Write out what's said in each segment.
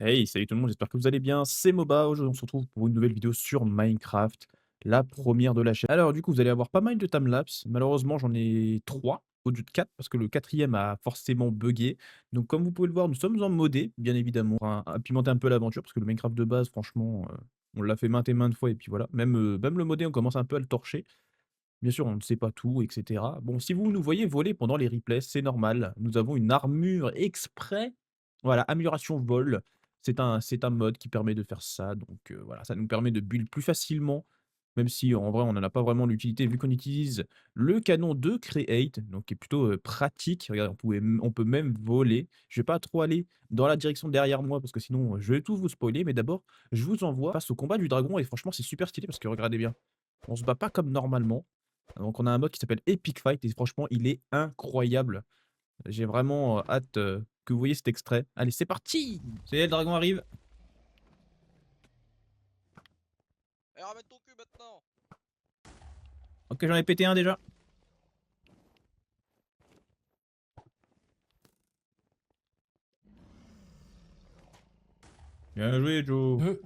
Hey, salut tout le monde, j'espère que vous allez bien. C'est Moba. Aujourd'hui, on se retrouve pour une nouvelle vidéo sur Minecraft, la première de la chaîne. Alors, du coup, vous allez avoir pas mal de timelapse. Malheureusement, j'en ai 3 au lieu de 4 parce que le quatrième a forcément buggé. Donc, comme vous pouvez le voir, nous sommes en modé, bien évidemment, pour pimenter un peu l'aventure parce que le Minecraft de base, franchement, on l'a fait maintes et maintes fois et puis voilà. Même le modé, on commence un peu à le torcher. Bien sûr, on ne sait pas tout, etc. Bon, si vous nous voyez voler pendant les replays, c'est normal. Nous avons une armure exprès. Voilà, amélioration vol. C'est un mode qui permet de faire ça. Donc voilà, ça nous permet de build plus facilement. Même si en vrai, on n'en a pas vraiment l'utilité vu qu'on utilise le canon de Create, donc qui est plutôt pratique. Regarde, on peut même voler. Je vais pas trop aller dans la direction derrière moi parce que sinon je vais tout vous spoiler. Mais d'abord, je vous envoie face au combat du dragon et franchement, c'est super stylé parce que regardez bien. On se bat pas comme normalement. Donc on a un mode qui s'appelle Epic Fight et franchement, il est incroyable. J'ai vraiment, hâte, que vous voyez cet extrait. Allez, c'est parti! Ça y est, le dragon arrive. Eh, ramène ton cul maintenant. OK, j'en ai pété un déjà. Bien joué, Joe.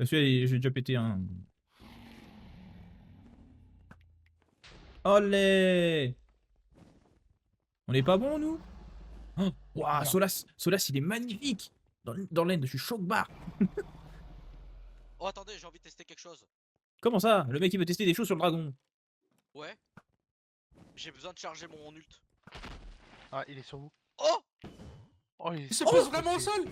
Celui-là, j'ai déjà pété un. Olé! On est pas bon nous? Oh, waouh, Merde. Solas, il est magnifique! Dans l'end, je suis choc barre. Oh, attendez, j'ai envie de tester quelque chose. Comment ça? Le mec, il veut tester des choses sur le dragon. Ouais, j'ai besoin de charger mon ult. Ah, il est sur vous. Oh! Oh, il Il est se sur pose vous, vraiment au c'est- sol.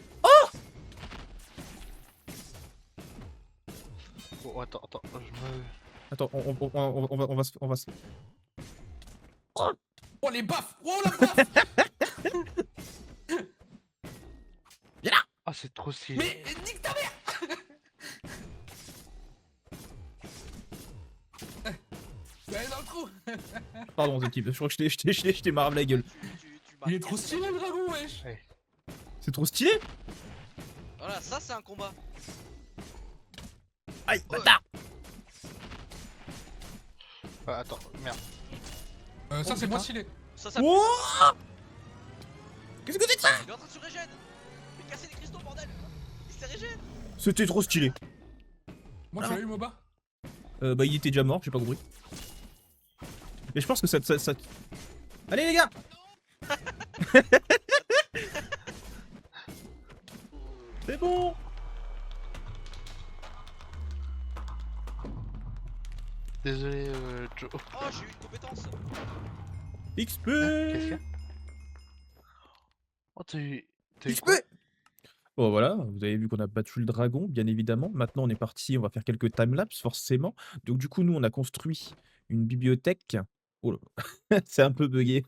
Oh, attends, je me... Attends, on va se. Oh les baffes. Oh la baffe. Ah, c'est trop stylé. Mais nique ta mère. Je vais aller dans le trou. Pardon, Zekib, je crois que je t'ai marre la gueule. Tu m'as Il est trop cassé stylé la le gueule. dragon, wesh. Ouais. C'est trop stylé! Voilà, ça c'est un combat. Aïe, bâtard! Ah, attends, merde. Ça c'est putain. moins stylé. Ça Wouah! Qu'est-ce que c'est que ça? Il est en train de se régène. Mais casser les cristaux, bordel. Il s'est régène. C'était trop stylé. Moi tu l'as eu Moba. Bah il était déjà mort, j'ai pas compris. Mais je pense que ça. Allez les gars! C'est bon! Désolé, Joe. Oh, j'ai eu une compétence. XP! Hein, qu'est-ce qu'il y a? Oh, t'as eu XP! quoi? Bon voilà, vous avez vu qu'on a battu le dragon, bien évidemment. Maintenant on est parti, on va faire quelques timelapse forcément. Donc du coup nous on a construit une bibliothèque. Oh là, c'est un peu buggé.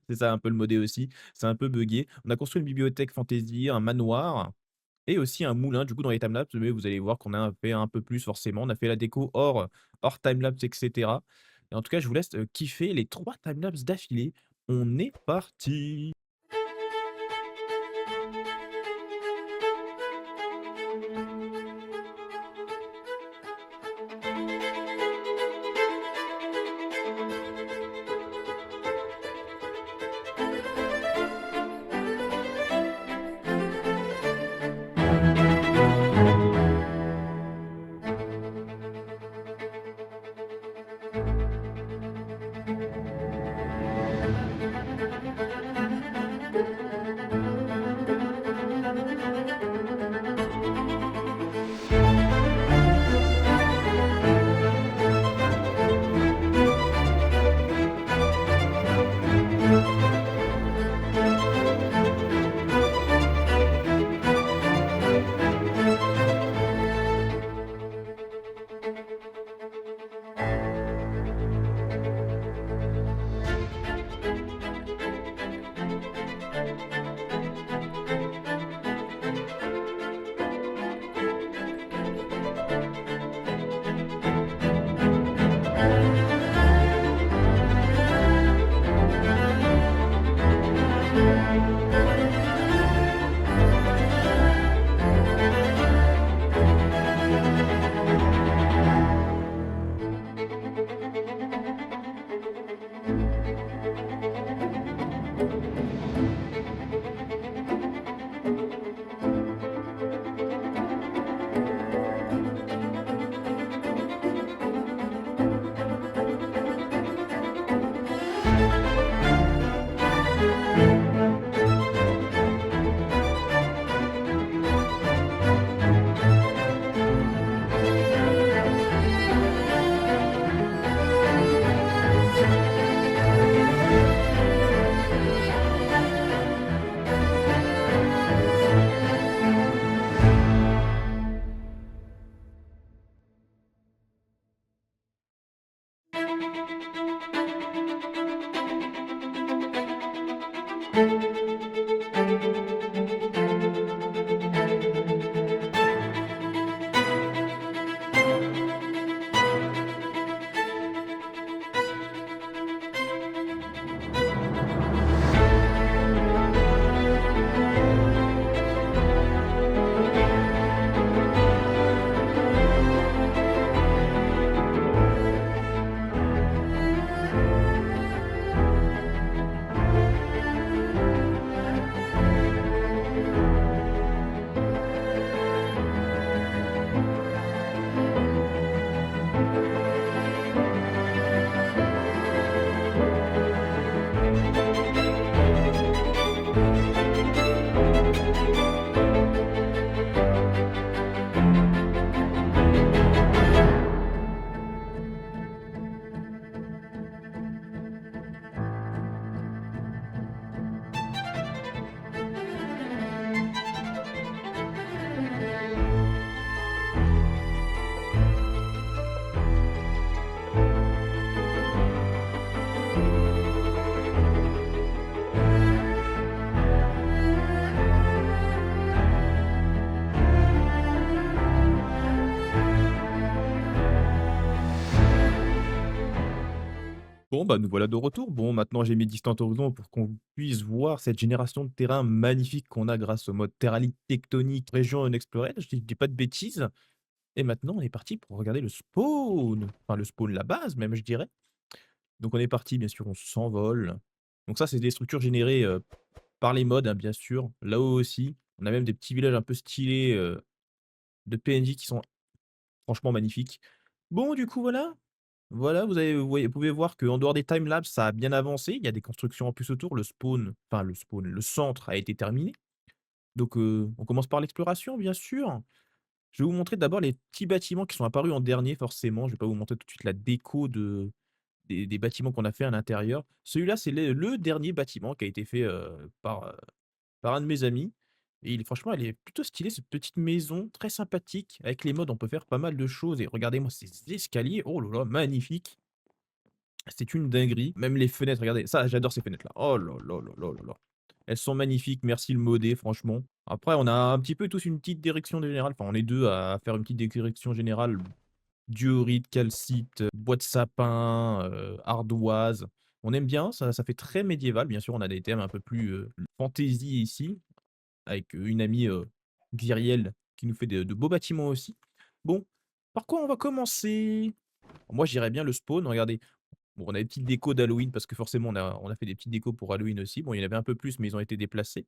C'est ça un peu le modé aussi, c'est un peu buggé. On a construit une bibliothèque fantasy, un manoir et aussi un moulin du coup dans les timelapse, mais vous allez voir qu'on a fait un peu plus forcément. On a fait la déco hors timelapse et cetera. Et en tout cas je vous laisse, kiffer les 3 timelapse d'affilée. On est parti! Bon, bah, nous voilà de retour. Bon, maintenant j'ai mis Distant Horizon pour qu'on puisse voir cette génération de terrain magnifique qu'on a grâce au mode Terralit Tectonique Région Unexplored. Je dis pas de bêtises. Et maintenant, on est parti pour regarder le spawn. Enfin, le spawn, la base même, je dirais. Donc on est parti, bien sûr, on s'envole. Donc ça, c'est des structures générées par les mods, hein, bien sûr. Là-haut aussi, on a même des petits villages un peu stylés de PNJ qui sont franchement magnifiques. Bon, du coup, voilà. Voilà, vous pouvez voir qu'en dehors des timelapses, ça a bien avancé. Il y a des constructions en plus autour. Le centre a été terminé. Donc, on commence par l'exploration, bien sûr. Je vais vous montrer d'abord les petits bâtiments qui sont apparus en dernier, forcément. Je vais pas vous montrer tout de suite la déco des bâtiments qu'on a fait à l'intérieur. Celui-là, c'est le dernier bâtiment qui a été fait par un de mes amis. Et franchement, elle est plutôt stylée, cette petite maison, très sympathique. Avec les mods, on peut faire pas mal de choses. Et regardez-moi ces escaliers. Oh là là, magnifique. C'est une dinguerie. Même les fenêtres, regardez. Ça, j'adore ces fenêtres-là. Oh là là là là là là. Elles sont magnifiques. Merci le modé, franchement. Après, on a un petit peu tous une petite direction générale. Enfin, on est deux à faire une petite direction générale. Diorite, calcite, bois de sapin, ardoise. On aime bien, ça fait très médiéval. Bien sûr, on a des thèmes un peu plus fantasy ici, avec une amie Myriel qui nous fait de beaux bâtiments aussi. Bon, par quoi on va commencer? Moi, je dirais bien le spawn. Regardez, bon, on a des petites décos d'Halloween parce que forcément, on a fait des petites décos pour Halloween aussi. Bon, il y en avait un peu plus, mais ils ont été déplacés.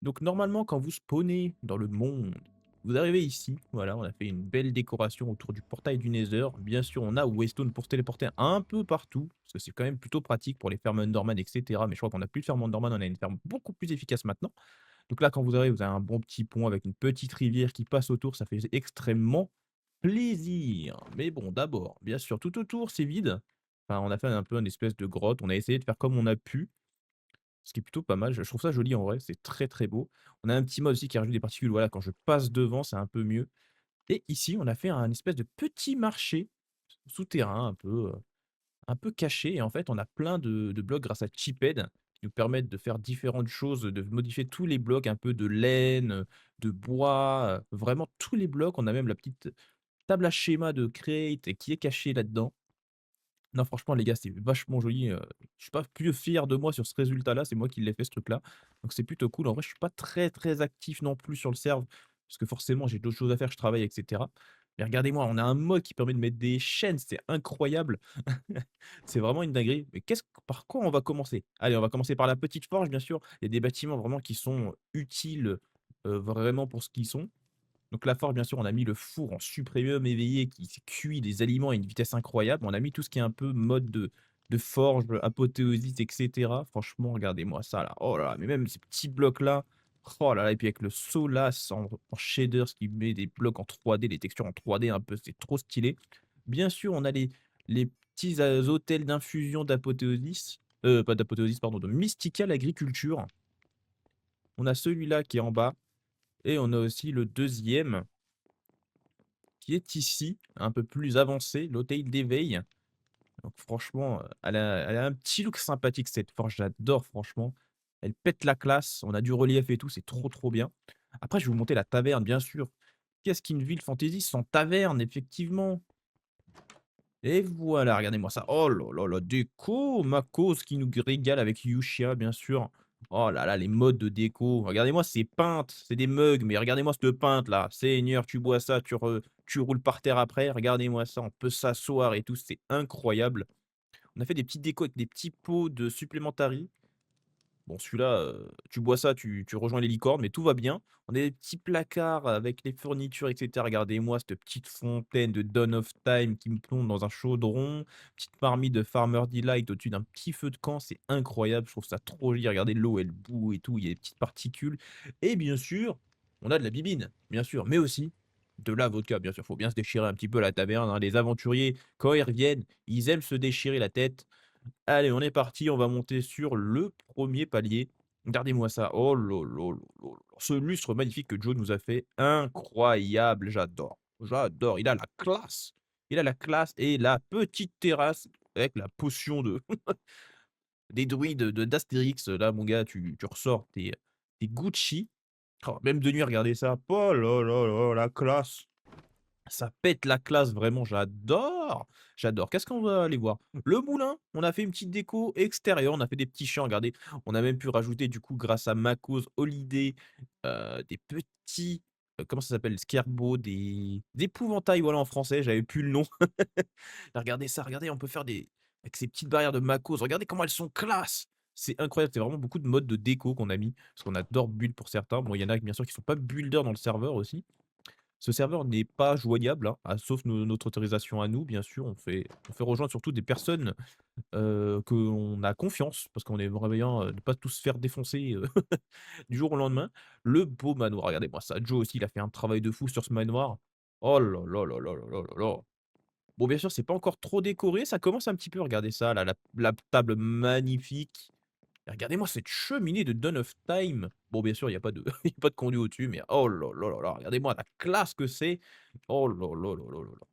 Donc normalement, quand vous spawnez dans le monde, vous arrivez ici. Voilà, on a fait une belle décoration autour du portail du Nether. Bien sûr, on a Waystone pour se téléporter un peu partout, parce que c'est quand même plutôt pratique pour les fermes Enderman, etc. Mais je crois qu'on n'a plus de ferme Enderman, on a une ferme beaucoup plus efficace maintenant. Donc là, quand vous arrivez, vous avez un bon petit pont avec une petite rivière qui passe autour. Ça fait extrêmement plaisir. Mais bon, d'abord, bien sûr, tout autour, c'est vide. Enfin, on a fait un peu une espèce de grotte. On a essayé de faire comme on a pu. Ce qui est plutôt pas mal, je trouve ça joli en vrai, c'est très, très beau. On a un petit mode aussi qui rajoute des particules, voilà, quand je passe devant, c'est un peu mieux. Et ici, on a fait un espèce de petit marché souterrain, un peu caché. Et en fait, on a plein de blocs grâce à Chiped qui nous permettent de faire différentes choses, de modifier tous les blocs, un peu de laine, de bois, vraiment tous les blocs. On a même la petite table à schéma de Create qui est cachée là-dedans. Non, franchement, les gars, c'est vachement joli, je suis pas plus fier de moi sur ce résultat-là, c'est moi qui l'ai fait ce truc-là. Donc c'est plutôt cool. En vrai, je suis pas très, très actif non plus sur le serve, parce que forcément, j'ai d'autres choses à faire, je travaille et cetera. Mais regardez-moi, on a un mode qui permet de mettre des chaînes, c'est incroyable. C'est vraiment une dinguerie. Mais par quoi on va commencer? Allez, on va commencer par la petite forge, bien sûr. Il y a des bâtiments vraiment qui sont utiles, vraiment pour ce qu'ils sont. Donc la forge, bien sûr, on a mis le four en suprême éveillé qui cuit des aliments à une vitesse incroyable. On a mis tout ce qui est un peu mode de forge, apothéosis, et cetera. Franchement, regardez-moi ça là. Oh là là, mais même ces petits blocs-là. Oh là là, et puis avec le Solas en shader, ce qui met des blocs en 3D, les textures en 3D un peu, c'est trop stylé. Bien sûr, on a les petits hôtels d'infusion d'apothéosis, pas d'apothéosis, pardon, de mystical agriculture. On a celui-là qui est en bas, et on a aussi le deuxième qui est ici, un peu plus avancé, l'hôtel d'éveil. Donc franchement, elle a un petit look sympathique cette forge, j'adore franchement. Elle pète la classe, on a du relief et tout, c'est trop, trop bien. Après, je vais vous monter la taverne, bien sûr. Qu'est-ce qu'une ville fantasy sans taverne, effectivement? Et voilà, regardez-moi ça. Oh là là là, déco, Makos qui nous régale avec Yushia, bien sûr. Oh là là, les modes de déco. Regardez-moi ces pintes, c'est des mugs, mais regardez-moi cette pinte là. Seigneur, tu bois ça, tu roules par terre après. Regardez-moi ça, on peut s'asseoir et tout, c'est incroyable. On a fait des petites décos avec des petits pots de supplémentaries. Bon, celui-là, tu bois ça, tu rejoins les licornes, mais tout va bien. On a des petits placards avec les fournitures, et cetera. Regardez-moi cette petite fontaine de Dawn of Time qui me plombe dans un chaudron. Petite marmite de Farmer Delight au-dessus d'un petit feu de camp, c'est incroyable, je trouve ça trop joli. Regardez l'eau, elle bout et tout, il y a des petites particules. Et bien sûr, on a de la bibine, bien sûr, mais aussi de la vodka, bien sûr. Faut bien se déchirer un petit peu à la taverne, hein. Les aventuriers, quand ils reviennent, ils aiment se déchirer la tête. Allez, on est parti, on va monter sur le premier palier. Regardez-moi ça. Oh là là là là là. Ce lustre magnifique que Joe nous a fait, incroyable, j'adore. J'adore, il a la classe. Il a la classe et la petite terrasse avec la potion des druides d'Astérix. Là, mon gars, tu ressors tes Gucci. Oh, même de nuit, regardez ça. Oh là là là, la classe. Ça pète la classe, vraiment, j'adore! J'adore. Qu'est-ce qu'on va aller voir? Le moulin, on a fait une petite déco extérieure, on a fait des petits champs, regardez. On a même pu rajouter du coup grâce à Makos Holiday, des petits, comment ça s'appelle? Scarabaux, des épouvantails, voilà en français, j'avais plus le nom. Regardez ça, regardez, on peut faire des avec ces petites barrières de Makos, regardez comment elles sont classe! C'est incroyable, c'est vraiment beaucoup de modes de déco qu'on a mis, parce qu'on adore build pour certains. Bon, il y en a bien sûr qui sont pas builders dans le serveur aussi. Ce serveur n'est pas joignable, hein, sauf notre autorisation à nous, bien sûr. On fait rejoindre surtout des personnes, qu'on a confiance, parce qu'on aimerait bien, ne pas tous se faire défoncer, du jour au lendemain. Le beau manoir, regardez-moi ça. Joe aussi, il a fait un travail de fou sur ce manoir. Oh là là là là là là là là. Bon, bien sûr, c'est pas encore trop décoré, ça commence un petit peu, regardez ça là, la table magnifique. Et regardez-moi cette cheminée de Dawn of Time. Bon, bien sûr, il y a pas de il y a pas de conduit au-dessus, mais oh là là là là, regardez-moi la classe que c'est. Oh là là là là là là.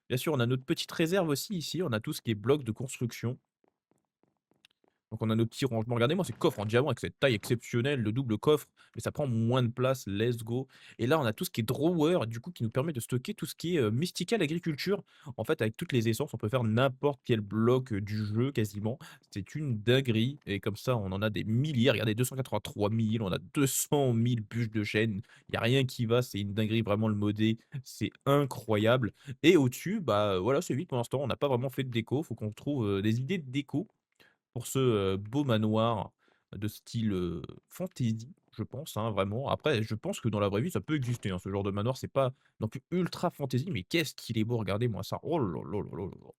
Bien sûr, on a notre petite réserve aussi ici, on a tout ce qui est blocs de construction. Donc on a nos petits rangements. Regardez-moi ces coffres en diamant avec cette taille exceptionnelle, le double coffre, mais ça prend moins de place, let's go. Et là, on a tout ce qui est drawer, du coup, qui nous permet de stocker tout ce qui est mystical agriculture. En fait, avec toutes les essences, on peut faire n'importe quel bloc du jeu quasiment. C'est une dinguerie. Et comme ça, on en a des milliers. Regardez, 283 000, on a 200 000 bûches de chêne. Il n'y a rien qui va, c'est une dinguerie, vraiment le modé. C'est incroyable. Et au-dessus, bah voilà, c'est vite pour l'instant. On n'a pas vraiment fait de déco. Faut qu'on trouve des idées de déco pour ce, beau manoir de style, fantasy, je pense, hein, vraiment. Après, je pense que dans la vraie vie, ça peut exister, hein, ce genre de manoir. C'est pas non plus ultra fantasy, mais qu'est-ce qu'il est beau, regardez-moi ça. Oh là là là là là là.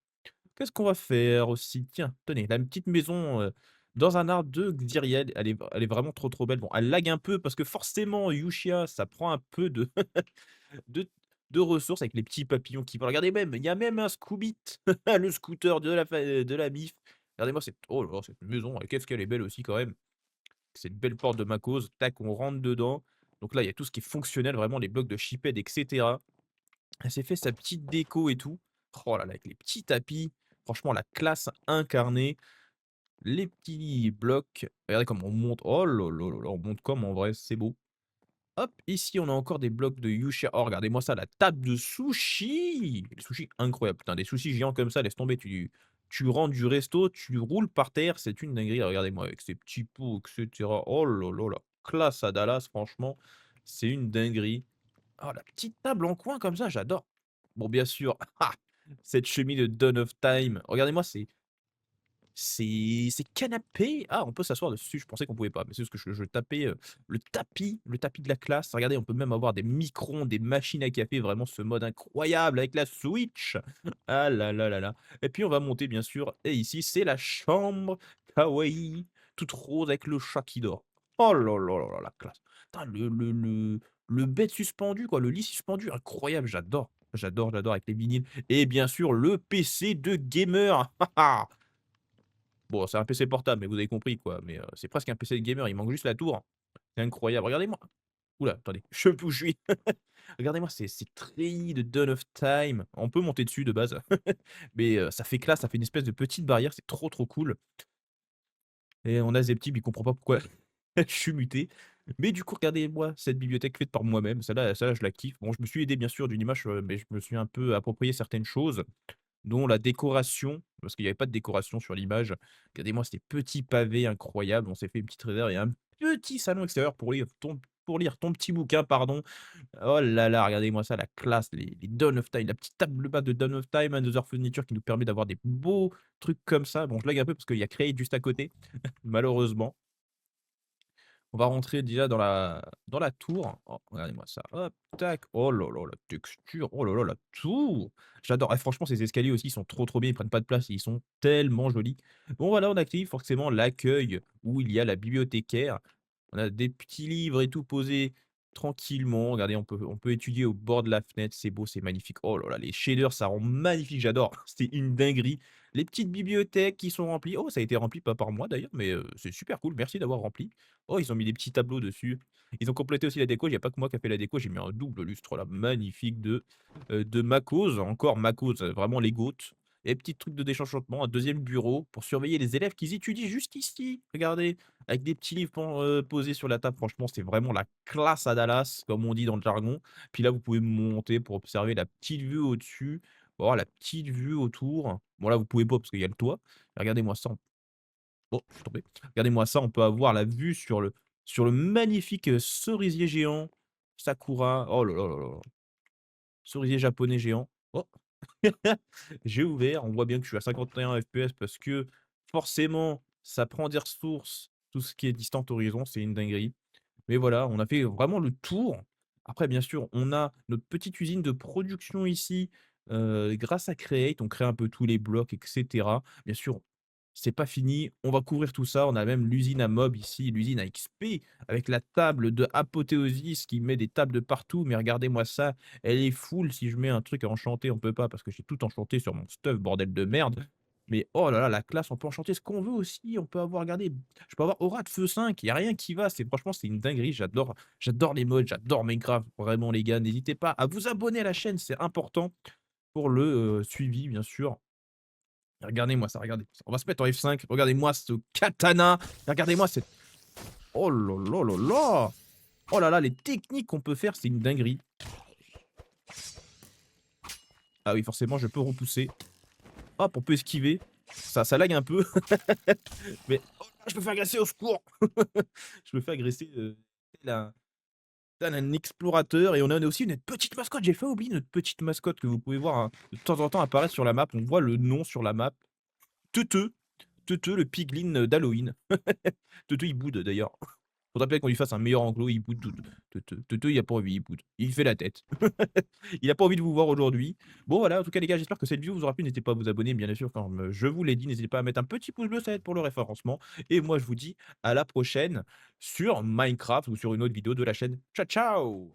Qu'est-ce qu'on va faire aussi? Tiens, tenez, la petite maison, dans un arbre de Xyriel, elle est vraiment trop, trop belle. Bon, elle lag un peu parce que forcément, Yushia, ça prend un peu de de de ressources avec les petits papillons qui volent. Regardez même, il y a même un Scoobit, le scooter de la MIF. Regardez-moi cette oh là là, cette maison, qu'est-ce qu'elle est belle aussi quand même. Cette belle porte de Makos, tac, on rentre dedans. Donc là, il y a tout ce qui est fonctionnel, vraiment les blocs de Sheephead et cetera. Elle s'est fait sa petite déco et tout. Oh là là, avec les petits tapis, franchement la classe incarnée. Les petits blocs, regardez comme on monte. Oh là là là là, on monte comme en vrai, c'est beau. Hop, ici, on a encore des blocs de Yushia. Oh, regardez-moi ça, la table de sushi! Les sushis incroyables, putain, des sushis géants comme ça, laisse tomber, tu rentres du resto, tu roules par terre, c'est une dinguerie. Regardez-moi avec ces petits pots, et cetera. Oh là là là, classe à Dallas, franchement, c'est une dinguerie. Oh, la petite table en coin comme ça, j'adore. Bon, bien sûr, ah, cette chemise de Dawn of Time. Regardez-moi, c'est canapé. Ah, on peut s'asseoir dessus, je pensais qu'on pouvait pas, mais c'est juste que je tapais, le tapis de la classe. Regardez, on peut même avoir des micro-ondes, des machines à café, vraiment ce mode incroyable avec la Switch. Ah là là là là. Et puis on va monter bien sûr et ici, c'est la chambre kawaii, toute rose avec le chat qui dort. Oh là là là là, la classe. Putain, le bed suspendu quoi, le lit suspendu, incroyable, j'adore. J'adore, j'adore avec les vinyles et bien sûr le PC de gamer. Bon, c'est un PC portable, mais vous avez compris quoi, mais c'est presque un PC de gamer, il manque juste la tour. C'est incroyable, regardez-moi Oula, attendez, je bouge suis. Regardez-moi ces treillis de Dawn of Time. On peut monter dessus de base, mais ça fait classe, ça fait une espèce de petite barrière, c'est trop, trop cool et on a Zeptib, il comprend pas pourquoi je suis muté. Mais du coup, regardez-moi cette bibliothèque faite par moi-même, celle-là, je la kiffe. Bon, je me suis aidé bien sûr d'une image, mais je me suis un peu approprié certaines choses, dont la décoration, parce qu'il y avait pas de décoration sur l'image. Regardez-moi ces petits pavés incroyables, on s'est fait une petite réserve et un petit salon extérieur pour lire ton petit bouquin, pardon. Oh là là, regardez-moi ça, la classe, les Dawn of Time, la petite table basse de Dawn of Time, Another Furniture qui nous permet d'avoir des beaux trucs comme ça. Bon, je lag un peu parce qu'il y a Create juste à côté, malheureusement. On va rentrer déjà dans la tour. Oh, regardez-moi ça. Hop, tac. Oh là là, la texture. Oh là là, la tour. J'adore. Et franchement, ces escaliers aussi, ils sont trop trop bien. Ils prennent pas de place. Ils sont tellement jolis. Bon, voilà, on active forcément l'accueil où il y a la bibliothécaire. On a des petits livres et tout posés tranquillement. Regardez, on peut étudier au bord de la fenêtre. C'est beau, c'est magnifique. Oh là là, les shaders, ça rend magnifique. J'adore. C'est une dinguerie. Les petites bibliothèques qui sont remplies. Oh, ça a été rempli pas par moi d'ailleurs, mais c'est super cool. Merci d'avoir rempli. Oh, ils ont mis des petits tableaux dessus. Ils ont complété aussi la déco. Il y a pas que moi qui a fait la déco. J'ai mis un double lustre là, magnifique de Macos. Encore Macos, vraiment les goats. Et petits trucs de désenchantement, un deuxième bureau pour surveiller les élèves qui étudient juste ici. Regardez, avec des petits livres posés sur la table. Franchement, c'est vraiment la classe à Dallas, comme on dit dans le jargon. Puis là, vous pouvez monter pour observer la petite vue au-dessus. Oh, la petite vue autour. Bon, là, vous pouvez pas parce qu'il y a le toit. Regardez-moi ça. Oh, je suis tombé. Regardez-moi ça, on peut avoir la vue sur le magnifique, cerisier géant, sakura. Oh là là là là. Cerisier japonais géant. Oh! J'ai ouvert, on voit bien que je suis à 51 FPS parce que forcément, ça prend des ressources. Tout ce qui est distant horizon, c'est une dinguerie. Mais voilà, on a fait vraiment le tour. Après, bien sûr, on a notre petite usine de production ici, grâce à Create, on crée un peu tous les blocs et cetera. Bien sûr, c'est pas fini, on va couvrir tout ça. On a même l'usine à mob ici, l'usine à XP avec la table de Apothéosis qui met des tables de partout. Mais regardez-moi ça, elle est full. Si je mets un truc à enchanter, on peut pas parce que j'ai tout enchanté sur mon stuff, bordel de merde. Mais oh là là, la classe, on peut enchanter ce qu'on veut aussi. On peut avoir, regardez, je peux avoir Aura de Feu 5, il y a rien qui va. C'est franchement, c'est une dinguerie. J'adore les mods, j'adore Minecraft. Vraiment, les gars, n'hésitez pas à vous abonner à la chaîne, c'est important pour le suivi, bien sûr. Regardez-moi ça, regardez. On va se mettre en F5. Regardez-moi ce katana. Regardez-moi cette. Oh là là là là. Oh là là, les techniques qu'on peut faire, c'est une dinguerie. Ah oui, forcément, je peux repousser. Hop, on peut esquiver. Ça lag un peu. Mais oh, je me fais agresser, au secours. Je me fais agresser tel un explorateur. Et on a aussi une petite mascotte. J'ai fait oublier notre petite mascotte que vous pouvez voir hein, de temps en temps apparaître sur la map. On voit le nom sur la map. Teuteux. Teuteux, le piglin d'Halloween. Teuteux, il boude d'ailleurs. Faudrait peut-être qu'on lui fasse un meilleur enclos, il boude tout. Teuteux. Teuteux, il a pas envie, il boude. Il fait la tête. Il a pas envie de vous voir aujourd'hui. Bon voilà, en tout cas les gars, j'espère que cette vidéo vous aura plu. N'hésitez pas à vous abonner, bien sûr, comme je vous l'ai dit. N'hésitez pas à mettre un petit pouce bleu, ça aide pour le référencement. Et moi, je vous dis à la prochaine sur Minecraft ou sur une autre vidéo de la chaîne. Ciao, ciao!